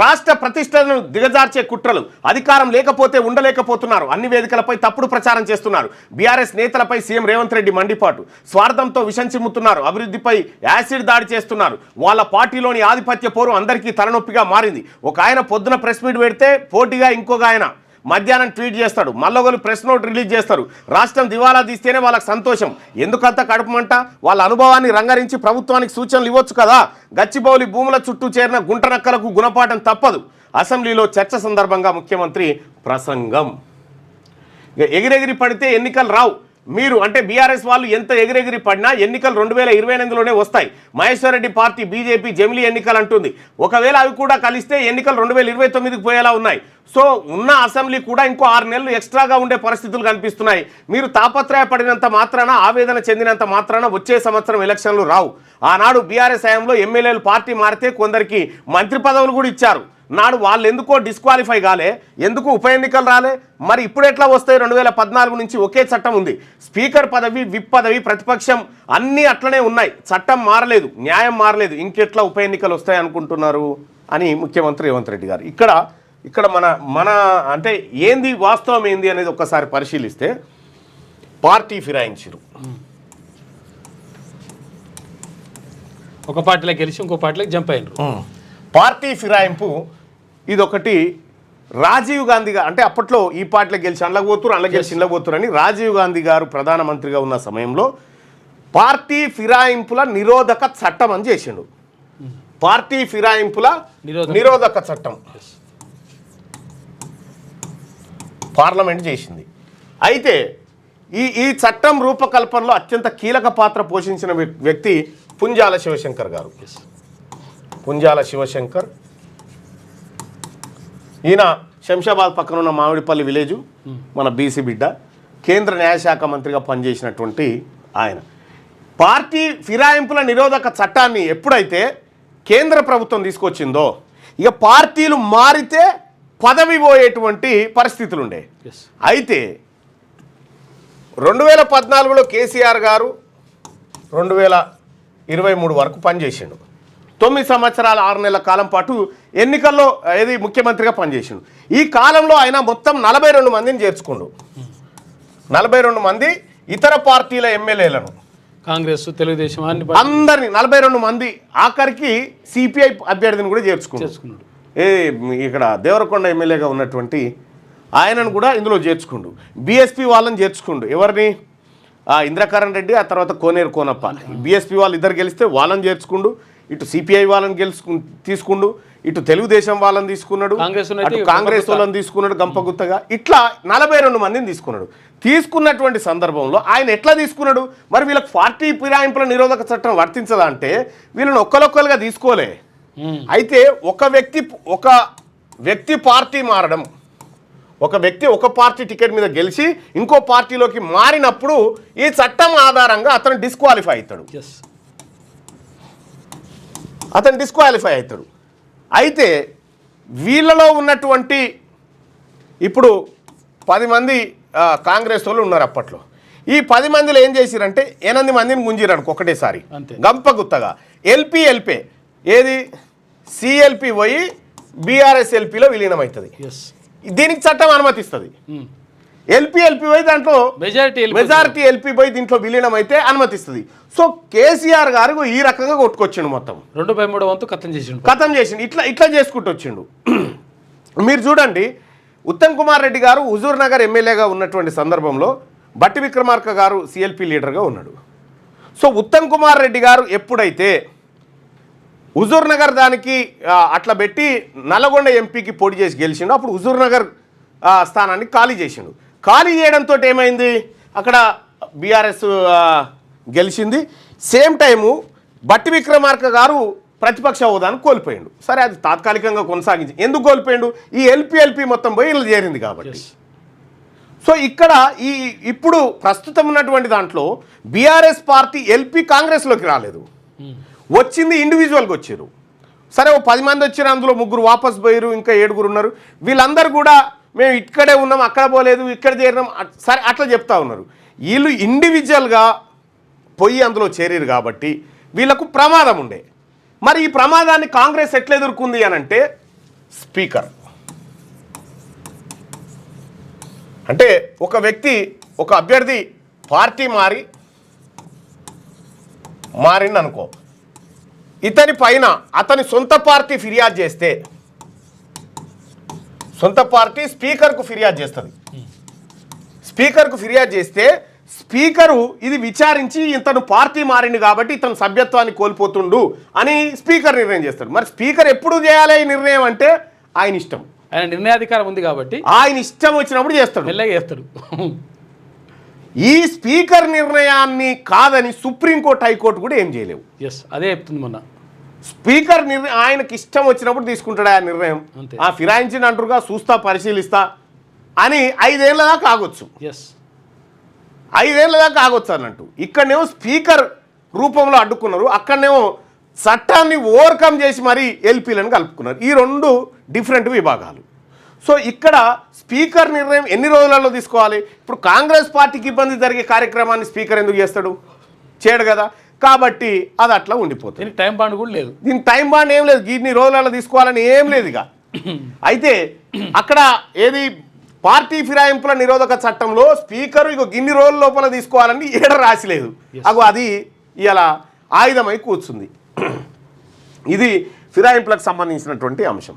రాష్ట్ర ప్రతిష్టను దిగజార్చే కుట్రలు, అధికారం లేకపోతే ఉండలేకపోతున్నారు, అన్ని వేదికలపై తప్పుడు ప్రచారం చేస్తున్నారు. బీఆర్ఎస్ నేతలపై సీఎం రేవంత్ రెడ్డి మండిపాటు, స్వార్థంతో విషం చిమ్ముతున్నారు, అభివృద్ధిపై యాసిడ్ దాడి చేస్తున్నారు. వాళ్ళ పార్టీలోని ఆధిపత్య పోరు అందరికీ తలనొప్పిగా మారింది. ఒక ఆయన పొద్దున ప్రెస్ మీట్ పెడితే పోటీగా ఇంకొక ఆయన మధ్యాహ్నం ట్వీట్ చేస్తాడు, మళ్ళొకరు ప్రెస్ నోట్ రిలీజ్ చేస్తారు. రాష్ట్రం దివాలా తీస్తేనే వాళ్ళకి సంతోషం. ఎందుకంత కడుపుమంట? వాళ్ళ అనుభవాన్ని రంగరించి ప్రభుత్వానికి సూచనలు ఇవ్వచ్చు కదా. గచ్చిబౌలి భూముల చుట్టూ చేరిన గుంటనక్కలకు గుణపాఠం తప్పదు. అసెంబ్లీలో చర్చ సందర్భంగా ముఖ్యమంత్రి ప్రసంగం. ఎగిరెగిరి పడితే ఎన్నికలు రావు. మీరు అంటే బీఆర్ఎస్ వాళ్ళు ఎంత ఎగిరెగిరి పడినా ఎన్నికలు 2028లోనే వస్తాయి. మహేశ్వర్ రెడ్డి పార్టీ బీజేపీ జమిలీ ఎన్నికలు అంటుంది. ఒకవేళ అవి కూడా కలిస్తే ఎన్నికలు 2029కి పోయేలా ఉన్నాయి. సో ఉన్న అసెంబ్లీ కూడా ఇంకో 6 నెలలు ఎక్స్ట్రాగా ఉండే పరిస్థితులు కనిపిస్తున్నాయి. మీరు తాపత్రయపడినంత మాత్రాన, ఆవేదన చెందినంత మాత్రాన వచ్చే సంవత్సరం ఎలక్షన్లు రావు. ఆనాడు బీఆర్ఎస్ హయాంలో ఎమ్మెల్యేలు పార్టీ మారితే కొందరికి మంత్రి పదవులు కూడా ఇచ్చారు. నాడు వాళ్ళు ఎందుకో డిస్క్వాలిఫై కాలే, ఎందుకు ఉప ఎన్నికలు రాలే? మరి ఇప్పుడు ఎట్లా వస్తాయి? 2014 నుంచి ఒకే చట్టం ఉంది. స్పీకర్ పదవి, విప్ పదవి, ప్రతిపక్షం అన్నీ అట్లనే ఉన్నాయి. చట్టం మారలేదు, న్యాయం మారలేదు. ఇంకెట్లా ఉప ఎన్నికలు వస్తాయి అనుకుంటున్నారు అని ముఖ్యమంత్రి రేవంత్ రెడ్డి గారు ఇక్కడ మన అంటే ఏంది వాస్తవం ఏంది అనేది ఒక్కసారి పరిశీలిస్తే, పార్టీ ఫిరాయించారు. ఒక పార్టీలో గెలిచి ఇంకో పార్టీలోకి జంప్ అయినారు. పార్టీ ఫిరాయింపు ఇదొకటి. రాజీవ్ గాంధీ గారు అంటే అప్పట్లో ఈ పార్టీలో గెలిచి అండ్లకు పోతురు, అండ్ల గెలిచి ఇండ్లకు పోతురు అని రాజీవ్ గాంధీ గారు ప్రధానమంత్రిగా ఉన్న సమయంలో పార్టీ ఫిరాయింపుల నిరోధక చట్టం అని చేసిండు. పార్టీ ఫిరాయింపుల నిరోధక చట్టం పార్లమెంట్ చేసింది. అయితే ఈ చట్టం రూపకల్పనలో అత్యంత కీలక పాత్ర పోషించిన వ్యక్తి పుంజాల శివశంకర్ గారు. పుంజాల శివశంకర్ ఈయన శంషాబాద్ పక్కన ఉన్న మామిడిపల్లి విలేజు, మన బీసీ బిడ్డ, కేంద్ర న్యాయశాఖ మంత్రిగా పనిచేసినటువంటి ఆయన. పార్టీ ఫిరాయింపుల నిరోధక చట్టాన్ని ఎప్పుడైతే కేంద్ర ప్రభుత్వం తీసుకొచ్చిందో, ఇక పార్టీలు మారితే పదవి పోయేటువంటి పరిస్థితులు ఉండే. అయితే 2014లో కేసీఆర్ గారు 2023 వరకు పనిచేసిండు. 9 సంవత్సరాల 6 నెలల కాలం పాటు ఎన్నికల్లో ముఖ్యమంత్రిగా పనిచేసిండు. ఈ కాలంలో ఆయన మొత్తం 42 మందిని చేర్చుకుండు. 42 మంది ఇతర పార్టీల ఎమ్మెల్యేలను, కాంగ్రెస్, తెలుగుదేశం అందరినీ 42 మంది, ఆఖరికి సిపిఐ అభ్యర్థిని కూడా చేర్చుకున్నాడు. ఇక్కడ దేవరకొండ ఎమ్మెల్యేగా ఉన్నటువంటి ఆయనను కూడా ఇందులో చేర్చుకుండు. బీఎస్పీ వాళ్ళని చేర్చుకుండు. ఎవరిని? ఇంద్రకరణ్ రెడ్డి, ఆ తర్వాత కోనేరు కోనప్ప. బీఎస్పీ వాళ్ళు ఇద్దరు గెలిస్తే వాళ్ళని చేర్చుకుండు. ఇటు సిపిఐ వాళ్ళని తీసుకుండు, ఇటు తెలుగుదేశం వాళ్ళని తీసుకున్నాడు, అటు కాంగ్రెస్ వాళ్ళని తీసుకున్నాడు గంపగుత్తగా. ఇట్లా 42 మందిని తీసుకున్నాడు. తీసుకున్నటువంటి సందర్భంలో ఆయన ఎట్లా తీసుకున్నాడు? మరి వీళ్ళకి పార్టీ ఫిరాయింపుల నిరోధక చట్టం వర్తించదా అంటే వీళ్ళని ఒక్కరొక్కరుగా తీసుకోలే. అయితే ఒక వ్యక్తి పార్టీ మారడం, ఒక వ్యక్తి ఒక పార్టీ టికెట్ మీద గెలిచి ఇంకో పార్టీలోకి మారినప్పుడు ఈ చట్టం ఆధారంగా అతను డిస్క్వాలిఫై అవుతాడు. అయితే వీళ్ళలో ఉన్నటువంటి ఇప్పుడు 10 మంది కాంగ్రెస్ వాళ్ళు ఉన్నారు అప్పట్లో. ఈ 10 మందిలో ఏం చేసిరంటే 8 మందిని గుంజిరనుకో ఒకటేసారి గంపగుత్తగా. ఎల్పీ ఏది సిఎల్పి పోయి బీఆర్ఎస్ ఎల్పీలో విలీనం అవుతుంది. దీనికి చట్టం అనుమతిస్తుంది. ఎల్పీ పోయి దాంట్లో మెజారిటీ ఎల్పీ పోయి దీంట్లో విలీనం అయితే అనుమతిస్తుంది. సో కేసీఆర్ గారు ఈ రకంగా కొట్టుకొచ్చిండు. మొత్తం 2/3 వంతు కథం చేసిండు. ఇట్లా చేసుకుంటూ వచ్చిండు. మీరు చూడండి, ఉత్తమ్ కుమార్ రెడ్డి గారు హుజూర్ నగర్ ఎమ్మెల్యేగా ఉన్నటువంటి సందర్భంలో బట్టి విక్రమార్క గారు సిఎల్పి లీడర్గా ఉన్నాడు. సో ఉత్తమ్ కుమార్ రెడ్డి గారు ఎప్పుడైతే హుజూర్ నగర్ దానికి అట్లా పెట్టి నల్లగొండ ఎంపీకి పోటీ చేసి గెలిచిండు, అప్పుడు హుజూర్ నగర్ స్థానాన్ని ఖాళీ చేసిండు. ఖాళీ చేయడంతో ఏమైంది, అక్కడ బీఆర్ఎస్ గెలిచింది. సేమ్ టైము బట్టి విక్రమార్క గారు ప్రతిపక్ష హోదాను కోల్పోయిండు. సరే, అది తాత్కాలికంగా కొనసాగించి ఎందుకు కోల్పోయిండు? ఈ ఎల్పీ మొత్తం పోయి ఇలా చేరింది కాబట్టి. సో ఇక్కడ ఇప్పుడు ప్రస్తుతం ఉన్నటువంటి దాంట్లో బీఆర్ఎస్ పార్టీ ఎల్పీ కాంగ్రెస్లోకి రాలేదు, వచ్చింది ఇండివిజువల్గా వచ్చారు. సరే, ఓ 10 మంది వచ్చారు, అందులో 3 వాపస్ పోయారు, ఇంకా 7 ఉన్నారు. వీళ్ళందరూ కూడా మేము ఇక్కడే ఉన్నాం, అక్కడ పోలేదు, ఇక్కడ చేరినాం, సరే అట్లా చెప్తా ఉన్నారు. వీళ్ళు ఇండివిజువల్గా పోయి అందులో చేరారు కాబట్టి వీళ్ళకు ప్రమాదం ఉండే. మరి ఈ ప్రమాదాన్ని కాంగ్రెస్ ఎట్లా ఎదుర్కొంది అని అంటే స్పీకర్. అంటే ఒక వ్యక్తి, ఒక అభ్యర్థి పార్టీ మారింది అనుకో, ఇతని పైన అతని సొంత పార్టీ ఫిర్యాదు చేస్తే, సొంత పార్టీ స్పీకర్కు ఫిర్యాదు చేస్తుంది. స్పీకర్కు ఫిర్యాదు చేస్తే స్పీకరు ఇది విచారించి ఇతను పార్టీ మారింది కాబట్టి ఇతను సభ్యత్వాన్ని కోల్పోతుండు అని స్పీకర్ నిర్ణయం చేస్తాడు. మరి స్పీకర్ ఎప్పుడు చేయాలి ఈ నిర్ణయం అంటే ఆయన ఇష్టం, ఆయన నిర్ణయాధికారం ఉంది కాబట్టి ఆయన ఇష్టం వచ్చినప్పుడు చేస్తాడు, మెల్లగా చేస్తాడు. ఈ స్పీకర్ నిర్ణయాన్ని కాదని సుప్రీంకోర్టు, హైకోర్టు కూడా ఏం చేయలేవు. ఎస్, అదే చెప్తుంది మొన్న. స్పీకర్ ఆయనకి ఇష్టం వచ్చినప్పుడు తీసుకుంటాడు ఆ నిర్ణయం. అంతే. ఆ ఫిరాయించిన అంటారుగా, చూస్తా పరిశీలిస్తా అని 5 ఏళ్ళ దాకా ఆగొచ్చు, ఎస్ 5 ఏళ్ళ దాకా ఆగొచ్చు అన్నట్టు. ఇక్కడనేమో స్పీకర్ రూపంలో అడ్డుకున్నారు, అక్కడనేమో చట్టాన్ని ఓవర్కమ్ చేసి మరీ ఎల్పీలను కలుపుకున్నారు. ఈ 2 డిఫరెంట్ విభాగాలు. సో ఇక్కడ స్పీకర్ నిర్ణయం ఎన్ని రోజులలో తీసుకోవాలి? ఇప్పుడు కాంగ్రెస్ పార్టీకి ఇబ్బంది జరిగే కార్యక్రమాన్ని స్పీకర్ ఎందుకు చేస్తాడు? చేయడు కదా. కాబట్టి అది అట్లా ఉండిపోతుంది. దీనికి టైం బాండ్ కూడా లేదు, దీనికి టైం బాండ్ ఏం లేదు, ఇన్ని రోజులలో తీసుకోవాలని ఏం లేదు. ఇక అయితే అక్కడ ఏది పార్టీ ఫిరాయింపుల నిరోధక చట్టంలో స్పీకరు ఇక ఇన్ని రోజుల లోపల తీసుకోవాలని ఏడ రాసిలేదు. అది ఇలా ఆయుధమై కూర్చుంది. ఇది ఫిరాయింపులకు సంబంధించినటువంటి అంశం.